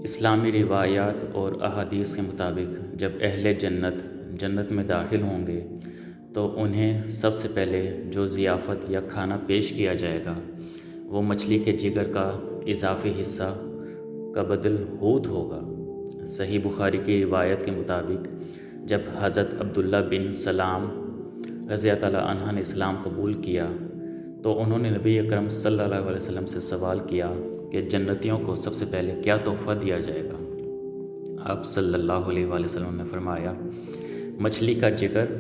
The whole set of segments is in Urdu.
اسلامی روایات اور احادیث کے مطابق جب اہل جنت میں داخل ہوں گے تو انہیں سب سے پہلے جو ضیافت یا کھانا پیش کیا جائے گا وہ مچھلی کے جگر کا اضافی حصہ قبض الحوت ہوگا۔ صحیح بخاری کی روایت کے مطابق جب حضرت عبداللہ بن سلام رضی اللہ عنہ نے اسلام قبول کیا تو انہوں نے نبی اکرم صلی اللہ علیہ وسلم سے سوال کیا کہ جنتیوں کو سب سے پہلے کیا تحفہ دیا جائے گا۔ آپ صلی اللہ علیہ وآلہ وسلم نے فرمایا مچھلی کا جگر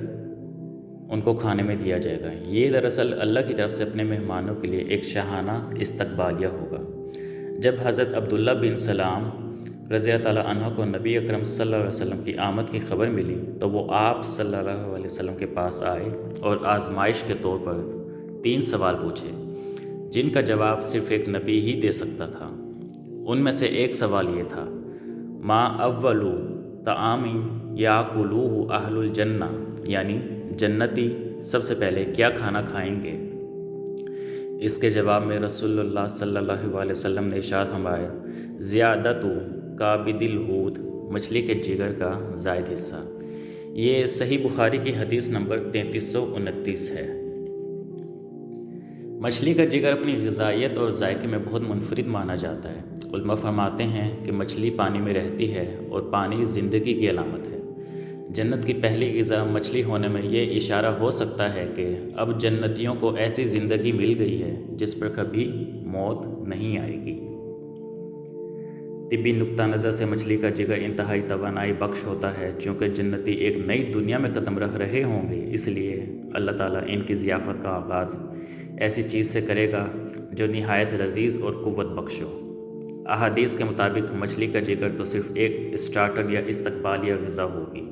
ان کو کھانے میں دیا جائے گا۔ یہ دراصل اللہ کی طرف سے اپنے مہمانوں کے لیے ایک شاہانہ استقبالیہ ہوگا۔ جب حضرت عبداللہ بن سلام رضی اللہ عنہ کو نبی اکرم صلی اللہ علیہ وسلم کی آمد کی خبر ملی تو وہ آپ صلی اللہ علیہ وسلم کے پاس آئے اور آزمائش کے طور پر 3 سوال پوچھے جن کا جواب صرف ایک نبی ہی دے سکتا تھا۔ ان میں سے ایک سوال یہ تھا، ما اول طعام یاکلوہ اہل الجنہ، یعنی جنتی سب سے پہلے کیا کھانا کھائیں گے؟ اس کے جواب میں رسول اللہ صلی اللہ علیہ وسلم نے ارشاد فرمایا، زیادت کابد الحوت، مچھلی کے جگر کا زائد حصہ۔ یہ صحیح بخاری کی حدیث نمبر 3329 ہے۔ مچھلی کا جگر اپنی غذائیت اور ذائقے میں بہت منفرد مانا جاتا ہے۔ علماء فرماتے ہیں کہ مچھلی پانی میں رہتی ہے اور پانی زندگی کی علامت ہے۔ جنت کی پہلی غذا مچھلی ہونے میں یہ اشارہ ہو سکتا ہے کہ اب جنتیوں کو ایسی زندگی مل گئی ہے جس پر کبھی موت نہیں آئے گی۔ طبی نقطہ نظر سے مچھلی کا جگر انتہائی توانائی بخش ہوتا ہے۔ چونکہ جنتی ایک نئی دنیا میں قدم رکھ رہے ہوں گے، اس لیے اللہ تعالیٰ ان کی ضیافت کا آغاز ایسی چیز سے کرے گا جو نہایت لذیذ اور قوت بخش ہو۔ احادیث کے مطابق مچھلی کا جگر تو صرف ایک اسٹارٹر یا استقبالیہ غذا ہوگی۔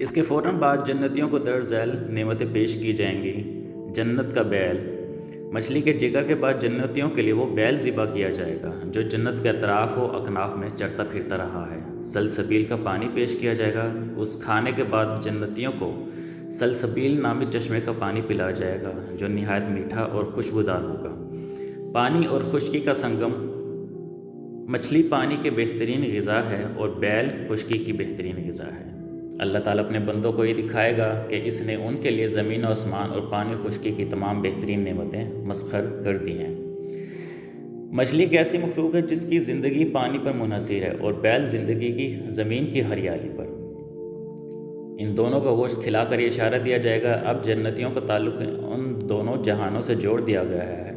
اس کے فوراً بعد جنتیوں کو درج ذیل نعمتیں پیش کی جائیں گی۔ جنت کا بیل، مچھلی کے جگر کے بعد جنتیوں کے لیے وہ بیل ذبح کیا جائے گا جو جنت کے اطراف و اکناف میں چرتا پھرتا رہا ہے۔ سلسبیل کا پانی پیش کیا جائے گا۔ اس کھانے کے بعد جنتیوں کو سلسبیل نامی چشمے کا پانی پلایا جائے گا جو نہایت میٹھا اور خوشبودار ہوگا۔ پانی اور خشکی کا سنگم، مچھلی پانی کے بہترین غذا ہے اور بیل خشکی کی بہترین غذا ہے۔ اللہ تعالیٰ اپنے بندوں کو یہ دکھائے گا کہ اس نے ان کے لیے زمین و آسمان اور پانی خشکی کی تمام بہترین نعمتیں مسخر کر دی ہیں۔ مچھلی ایک ایسی مخلوق ہے جس کی زندگی پانی پر منحصر ہے اور بیل زندگی کی زمین کی ہریالی پر۔ ان دونوں کا گوشت کھلا کر یہ اشارہ دیا جائے گا اب جنتیوں کا تعلق ان دونوں جہانوں سے جوڑ دیا گیا ہے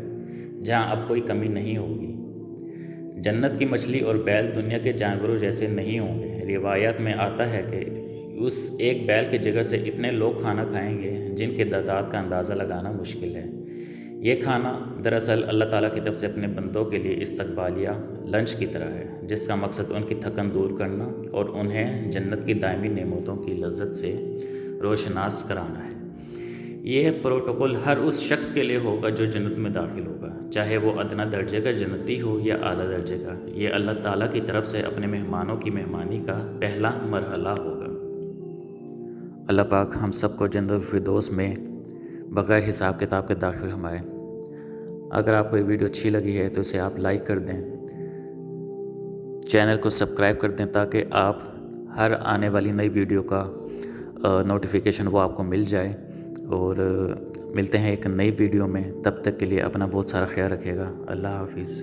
جہاں اب کوئی کمی نہیں ہوگی۔ جنت کی مچھلی اور بیل دنیا کے جانوروں جیسے نہیں ہوں گے۔ روایات میں آتا ہے کہ اس ایک بیل کے جگر سے اتنے لوگ کھانا کھائیں گے جن کے تعداد کا اندازہ لگانا مشکل ہے۔ یہ کھانا دراصل اللہ تعالیٰ کی طرف سے اپنے بندوں کے لیے استقبالیہ لنچ کی طرح ہے جس کا مقصد ان کی تھکن دور کرنا اور انہیں جنت کی دائمی نعمتوں کی لذت سے روشناس کرانا ہے۔ یہ پروٹوکول ہر اس شخص کے لیے ہوگا جو جنت میں داخل ہوگا، چاہے وہ ادنیٰ درجے کا جنتی ہو یا اعلیٰ درجے کا۔ یہ اللہ تعالیٰ کی طرف سے اپنے مہمانوں کی مہمانی کا پہلا مرحلہ ہوگا۔ اللہ پاک ہم سب کو جنت الفردوس میں بغیر حساب کتاب کے داخل فرمائے۔ اگر آپ کو یہ ویڈیو اچھی لگی ہے تو اسے آپ لائک کر دیں، چینل کو سبسکرائب کر دیں تاکہ آپ ہر آنے والی نئی ویڈیو کا نوٹیفیکیشن وہ آپ کو مل جائے۔ اور ملتے ہیں ایک نئی ویڈیو میں، تب تک کے لیے اپنا بہت سارا خیال رکھیے گا۔ اللہ حافظ۔